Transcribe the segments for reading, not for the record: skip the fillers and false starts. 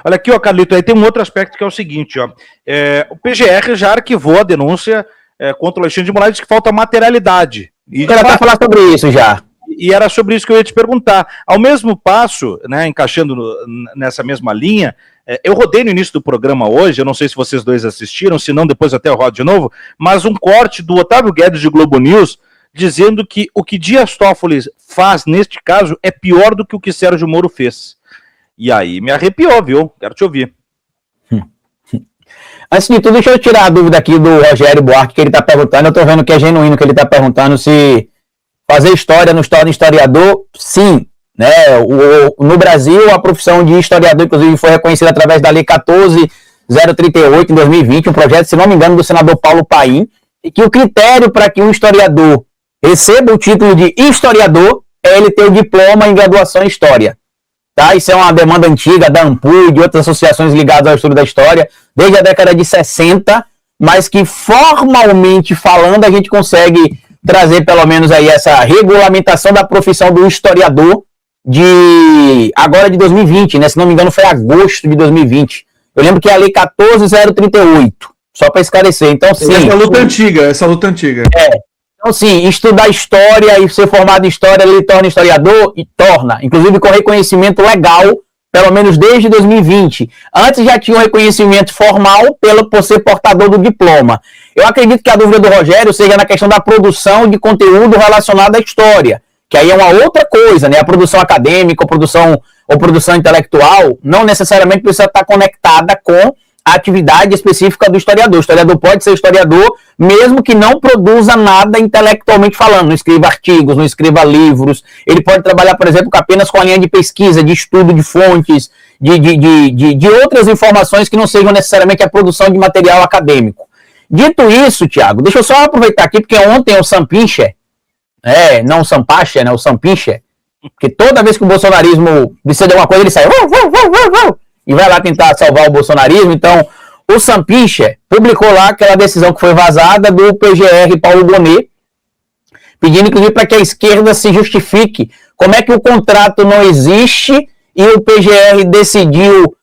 Olha aqui, ó, Carlito, aí tem um outro aspecto que é o seguinte, ó. O PGR já arquivou a denúncia contra o Alexandre de Moraes, que falta materialidade. E ela vai falar sobre isso já. E era sobre isso que eu ia te perguntar. Ao mesmo passo, né, encaixando nessa mesma linha, eu rodei no início do programa hoje, eu não sei se vocês dois assistiram, se não depois até eu rodo de novo, mas um corte do Otávio Guedes de Globo News, dizendo que o que Dias Toffoli faz neste caso é pior do que o que Sérgio Moro fez. E aí me arrepiou, viu? Quero te ouvir. Antes de tudo, deixa eu tirar a dúvida aqui do Rogério Buarque, que ele está perguntando. Eu estou vendo que é genuíno que ele está perguntando se fazer história no historiador, sim. Né? No Brasil, a profissão de historiador, inclusive, foi reconhecida através da Lei 14.038, em 2020, um projeto, se não me engano, do senador Paulo Paim, e que o critério para que um historiador receba o título de historiador é ele ter o diploma em graduação em História. Tá? Isso é uma demanda antiga da ANPU e de outras associações ligadas ao estudo da história, desde a década de 60, mas que formalmente falando a gente consegue trazer pelo menos aí essa regulamentação da profissão do historiador agora de 2020, né? Se não me engano foi agosto de 2020. Eu lembro que é a Lei 14.038, só para esclarecer. Então, sim. Essa luta antiga. Então, sim, estudar história e ser formado em história, ele torna historiador e torna, inclusive com reconhecimento legal, pelo menos desde 2020. Antes já tinha um reconhecimento formal por ser portador do diploma. Eu acredito que a dúvida do Rogério seja na questão da produção de conteúdo relacionado à história, que aí é uma outra coisa, né? A produção acadêmica ou produção intelectual não necessariamente precisa estar conectada com a atividade específica do historiador. O historiador pode ser historiador, mesmo que não produza nada intelectualmente falando, não escreva artigos, não escreva livros. Ele pode trabalhar, por exemplo, apenas com a linha de pesquisa, de estudo de fontes, de outras informações que não sejam necessariamente a produção de material acadêmico. Dito isso, Tiago, deixa eu só aproveitar aqui, porque ontem o Sam Pincher, não o Sam Pacher, né, o Sam Pincher, porque toda vez que o bolsonarismo precisa de alguma coisa, ele sai e vai lá tentar salvar o bolsonarismo. Então, o Sam Pincher publicou lá aquela decisão que foi vazada do PGR Paulo Bonet, pedindo inclusive para que a esquerda se justifique como é que o contrato não existe e o PGR decidiu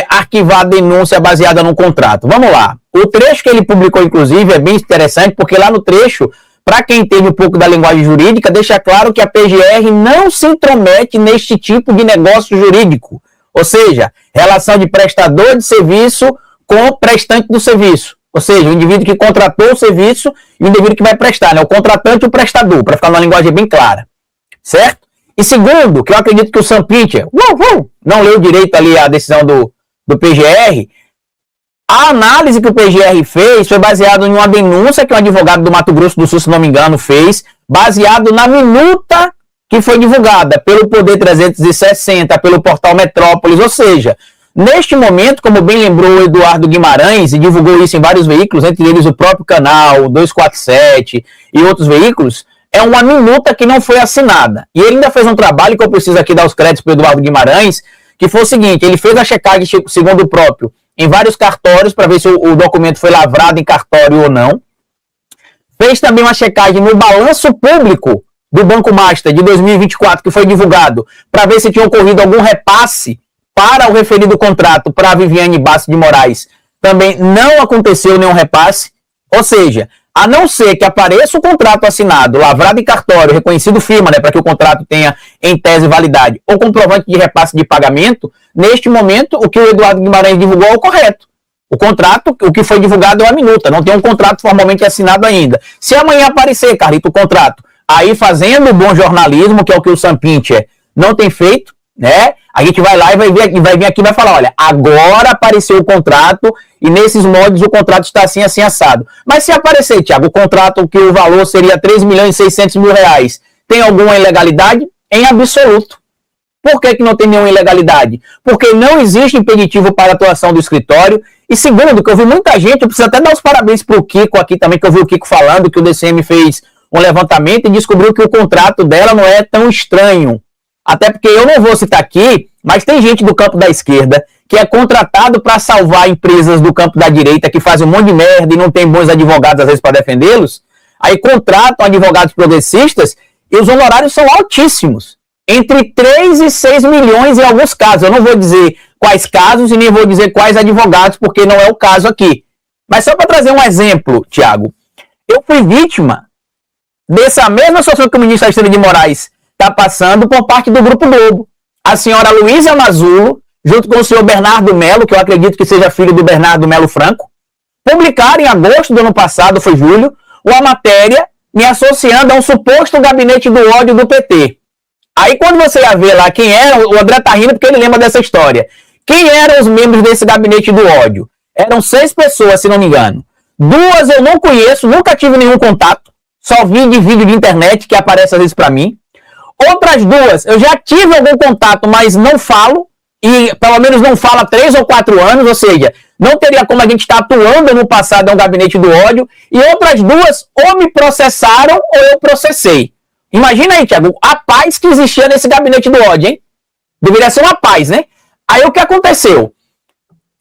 arquivar a denúncia baseada no contrato. Vamos lá. O trecho que ele publicou, inclusive, é bem interessante, porque lá no trecho, para quem entende um pouco da linguagem jurídica, deixa claro que a PGR não se intromete neste tipo de negócio jurídico. Ou seja, relação de prestador de serviço com prestante do serviço. Ou seja, o indivíduo que contratou o serviço e o indivíduo que vai prestar, né? O contratante e o prestador, para ficar numa linguagem bem clara. Certo? E segundo, que eu acredito que o Sam Pincher não leu direito ali a decisão do PGR, a análise que o PGR fez foi baseada em uma denúncia que um advogado do Mato Grosso do Sul, se não me engano, fez, baseado na minuta que foi divulgada pelo Poder 360, pelo portal Metrópolis. Ou seja, neste momento, como bem lembrou o Eduardo Guimarães, e divulgou isso em vários veículos, entre eles o próprio canal, 247 e outros veículos, é uma minuta que não foi assinada. E ele ainda fez um trabalho que eu preciso aqui dar os créditos para o Eduardo Guimarães, que foi o seguinte: ele fez a checagem, segundo o próprio, em vários cartórios, para ver se o documento foi lavrado em cartório ou não. Fez também uma checagem no balanço público do Banco Master de 2024, que foi divulgado, para ver se tinha ocorrido algum repasse para o referido contrato para a Viviane Bassi de Moraes. Também não aconteceu nenhum repasse. Ou seja, a não ser que apareça o contrato assinado, lavrado em cartório, reconhecido firma, né, para que o contrato tenha em tese validade, ou comprovante de repasse de pagamento, neste momento o que o Eduardo Guimarães divulgou é o correto. O contrato, o que foi divulgado é a minuta, não tem um contrato formalmente assinado ainda. Se amanhã aparecer, Carlito, o contrato, aí fazendo o bom jornalismo, que é o que o Sam Pincher não tem feito, né? A gente vai lá e vai vir aqui e vai falar: olha, agora apareceu o contrato e nesses moldes o contrato está assim, assim, assado. Mas se aparecer, Thiago, o contrato que o valor seria 3.600.000 reais, tem alguma ilegalidade? Em absoluto. Por que não tem nenhuma ilegalidade? Porque não existe impeditivo para a atuação do escritório. E segundo, que eu vi muita gente, eu preciso até dar os parabéns para o Kiko aqui também, que eu vi o Kiko falando que o DCM fez um levantamento e descobriu que o contrato dela não é tão estranho. Até porque eu não vou citar aqui, mas tem gente do campo da esquerda que é contratado para salvar empresas do campo da direita que fazem um monte de merda e não tem bons advogados às vezes para defendê-los. Aí contratam advogados progressistas e os honorários são altíssimos. Entre 3 e 6 milhões em alguns casos. Eu não vou dizer quais casos e nem vou dizer quais advogados, porque não é o caso aqui. Mas só para trazer um exemplo, Tiago, eu fui vítima dessa mesma situação que o ministro Alexandre de Moraes está passando por parte do Grupo Globo. A senhora Luísa Mazzulo, junto com o senhor Bernardo Melo, que eu acredito que seja filho do Bernardo Melo Franco, publicaram em agosto do ano passado, foi julho, uma matéria me associando a um suposto gabinete do ódio do PT. Aí quando você ia ver lá quem era, o André tá rindo porque ele lembra dessa história. Quem eram os membros desse gabinete do ódio? Eram 6 pessoas, se não me engano. 2 eu não conheço, nunca tive nenhum contato. Só vi de vídeo de internet que aparece às vezes para mim. Outras 2 eu já tive algum contato, mas não falo. E pelo menos não falo há 3 ou 4 anos. Ou seja, não teria como a gente estar atuando no passado em um gabinete do ódio. E outras 2 ou me processaram ou eu processei. Imagina aí, Thiago, a paz que existia nesse gabinete do ódio, hein? Deveria ser uma paz, né? Aí o que aconteceu?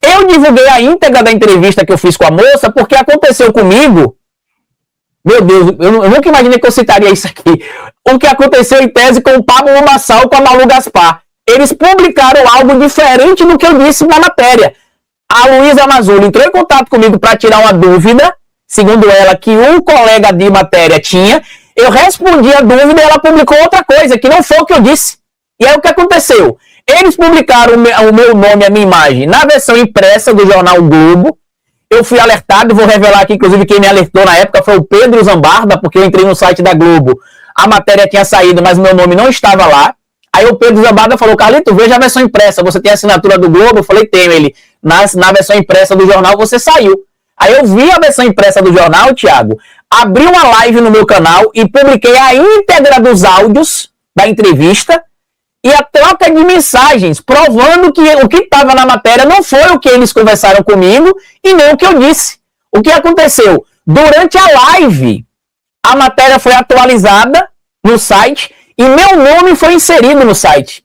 Eu divulguei a íntegra da entrevista que eu fiz com a moça, porque aconteceu comigo. Meu Deus, eu nunca imaginei que eu citaria isso aqui. O que aconteceu em tese com o Pablo Massal e com a Malu Gaspar. Eles publicaram algo diferente do que eu disse na matéria. A Luísa Mazzulo entrou em contato comigo para tirar uma dúvida, segundo ela, que um colega de matéria tinha. Eu respondi a dúvida e ela publicou outra coisa, que não foi o que eu disse. E aí o que aconteceu? Eles publicaram o meu nome, a minha imagem, na versão impressa do jornal o Globo. Eu fui alertado, vou revelar aqui, inclusive quem me alertou na época foi o Pedro Zambarda, porque eu entrei no site da Globo, a matéria tinha saído, mas meu nome não estava lá. Aí o Pedro Zambarda falou, Carlito, veja a versão impressa, você tem a assinatura do Globo? Eu falei, tenho. Ele, na versão impressa do jornal você saiu. Aí eu vi a versão impressa do jornal, Thiago, abri uma live no meu canal e publiquei a íntegra dos áudios da entrevista e a troca de mensagens, provando que o que estava na matéria não foi o que eles conversaram comigo e nem o que eu disse. O que aconteceu? Durante a live, a matéria foi atualizada no site e meu nome foi inserido no site.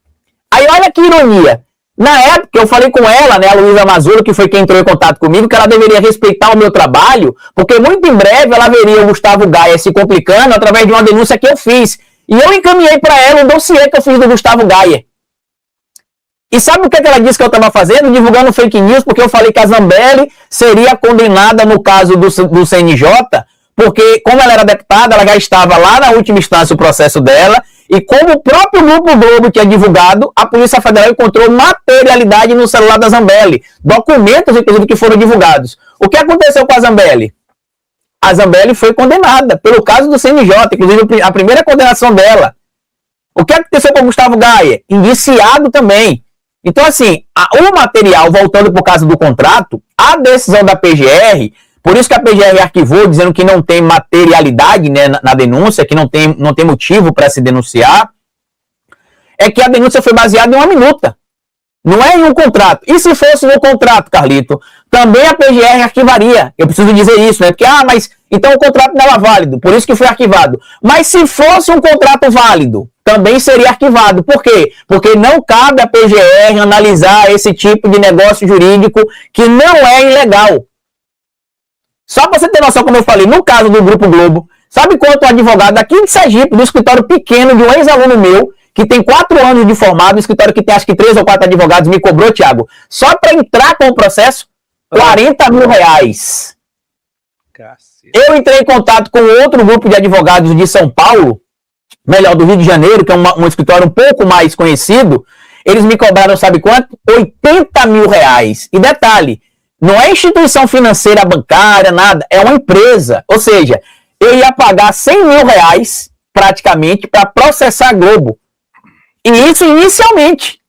Aí olha que ironia. Na época, eu falei com ela, né, a Luísa Mazzulo, que foi quem entrou em contato comigo, que ela deveria respeitar o meu trabalho, porque muito em breve ela veria o Gustavo Gaia se complicando através de uma denúncia que eu fiz. E eu encaminhei para ela um dossiê que eu fiz do Gustavo Gaia. E sabe o que ela disse que eu estava fazendo? Divulgando fake news, porque eu falei que a Zambelli seria condenada no caso do CNJ, porque como ela era deputada, ela já estava lá na última instância o processo dela, e como o próprio Grupo Globo tinha divulgado, a Polícia Federal encontrou materialidade no celular da Zambelli. Documentos, inclusive, que foram divulgados. O que aconteceu com a Zambelli? A Zambelli foi condenada pelo caso do CNJ, inclusive a primeira condenação dela. O que aconteceu com o Gustavo Gaia? Indiciado também. Então, assim, o material, voltando para o caso do contrato, a decisão da PGR, por isso que a PGR arquivou, dizendo que não tem materialidade, né, na denúncia, que não tem motivo para se denunciar, é que a denúncia foi baseada em uma minuta. Não é em um contrato. E se fosse no contrato, Carlito, também a PGR arquivaria. Eu preciso dizer isso, né? Porque, mas então o contrato não era válido, por isso que foi arquivado. Mas se fosse um contrato válido, também seria arquivado. Por quê? Porque não cabe à PGR analisar esse tipo de negócio jurídico que não é ilegal. Só para você ter noção, como eu falei, no caso do Grupo Globo, sabe quanto o advogado aqui de Sergipe, do escritório pequeno de um ex-aluno meu, que tem 4 anos de formado, um escritório que tem acho que 3 ou 4 advogados, me cobrou, Thiago, só para entrar com o processo, R$40 mil. Cacete. Eu entrei em contato com outro grupo de advogados de São Paulo, melhor, do Rio de Janeiro, que é um escritório um pouco mais conhecido, eles me cobraram, sabe quanto? R$80 mil. E detalhe, não é instituição financeira bancária, nada, é uma empresa. Ou seja, eu ia pagar R$100 mil praticamente para processar a Globo. E isso inicialmente.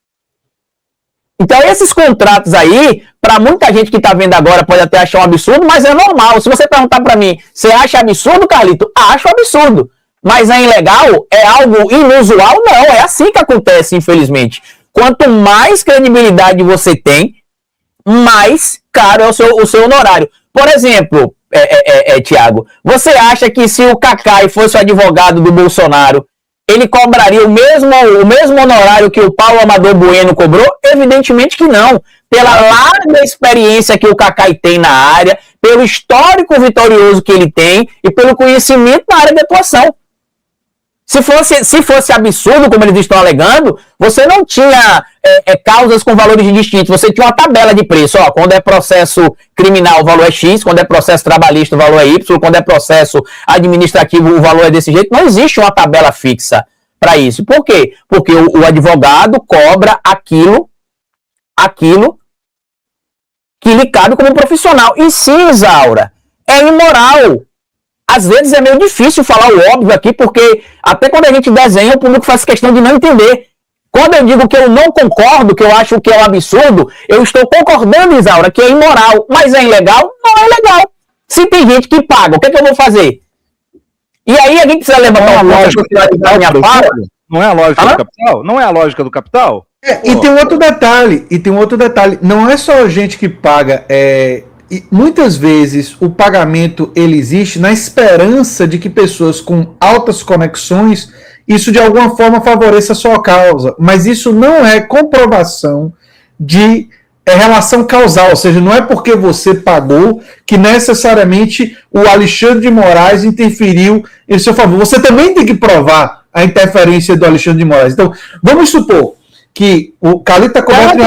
Então esses contratos aí, para muita gente que está vendo agora pode até achar um absurdo, mas é normal. Se você perguntar para mim, você acha absurdo, Carlito? Acho absurdo. Mas é ilegal? É algo inusual? Não, é assim que acontece, infelizmente. Quanto mais credibilidade você tem, mais caro é o seu honorário. Por exemplo, Thiago, você acha que se o Cacai fosse o advogado do Bolsonaro, ele cobraria o mesmo honorário que o Paulo Amador Bueno cobrou? Evidentemente que não. Pela larga experiência que o Cacai tem na área, pelo histórico vitorioso que ele tem e pelo conhecimento na área de atuação. Se fosse absurdo, como eles estão alegando, você não tinha causas com valores distintos. Você tinha uma tabela de preço. Ó, quando é processo criminal, o valor é X. Quando é processo trabalhista, o valor é Y. Quando é processo administrativo, o valor é desse jeito. Não existe uma tabela fixa para isso. Por quê? Porque o advogado cobra aquilo que lhe cabe como profissional. E sim, Isaura, é imoral. Às vezes é meio difícil falar o óbvio aqui, porque até quando a gente desenha, o público faz questão de não entender. Quando eu digo que eu não concordo, que eu acho que é um absurdo, eu estou concordando, Isaura, que é imoral. Mas é ilegal? Não é legal. Se tem gente que paga, o que eu vou fazer? E aí a gente precisa levantar uma lógica da minha fala. Não é a lógica do capital? Não é a lógica do capital? E tem um outro detalhe, não é só a gente que paga, e muitas vezes o pagamento ele existe na esperança de que pessoas com altas conexões, isso de alguma forma favoreça a sua causa, mas isso não é comprovação de relação causal, ou seja, não é porque você pagou que necessariamente o Alexandre de Moraes interferiu em seu favor. Você também tem que provar a interferência do Alexandre de Moraes. Então, vamos supor que o Calil está coberto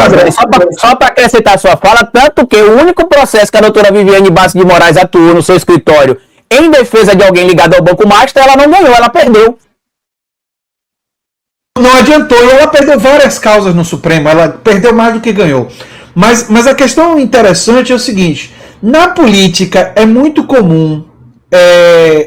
só para acrescentar a sua fala, tanto que o único processo que a doutora Viviane Bastos de Moraes atuou no seu escritório em defesa de alguém ligado ao Banco Master, ela não ganhou, ela perdeu. Não adiantou, e ela perdeu várias causas no Supremo, ela perdeu mais do que ganhou. Mas a questão interessante é o seguinte, na política é muito comum,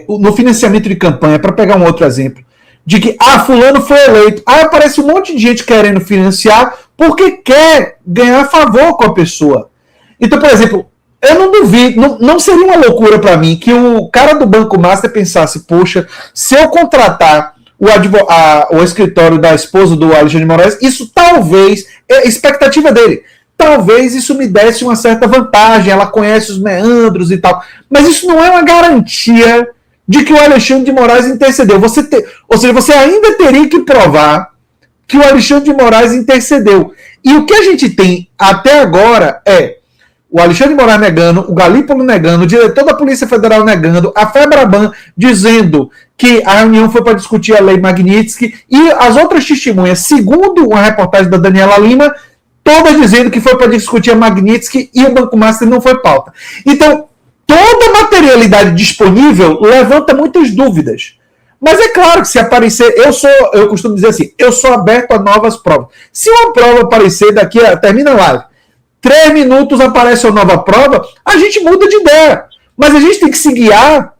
no financiamento de campanha, para pegar um outro exemplo, de que, fulano foi eleito. Aí aparece um monte de gente querendo financiar porque quer ganhar favor com a pessoa. Então, por exemplo, eu não duvido, não seria uma loucura para mim que o cara do Banco Master pensasse, poxa, se eu contratar o escritório da esposa do Alexandre de Moraes, isso talvez, expectativa dele, talvez isso me desse uma certa vantagem, ela conhece os meandros e tal. Mas isso não é uma garantia de que o Alexandre de Moraes intercedeu. Ou seja, você ainda teria que provar que o Alexandre de Moraes intercedeu. E o que a gente tem até agora é o Alexandre de Moraes negando, o Galípolo negando, o diretor da Polícia Federal negando, a FEBRABAN dizendo que a reunião foi para discutir a lei Magnitsky, e as outras testemunhas, segundo uma reportagem da Daniela Lima, todas dizendo que foi para discutir a Magnitsky e o Banco Master não foi pauta. Então, toda a materialidade disponível levanta muitas dúvidas. Mas é claro que se aparecer, eu costumo dizer assim, eu sou aberto a novas provas. Se uma prova aparecer daqui termina a live, 3 minutos aparece uma nova prova, a gente muda de ideia. Mas a gente tem que se guiar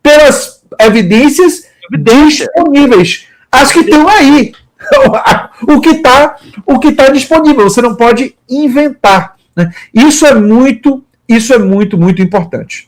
pelas evidências disponíveis. As que estão aí. O que está disponível. Você não pode inventar. Né? Isso é muito, muito importante.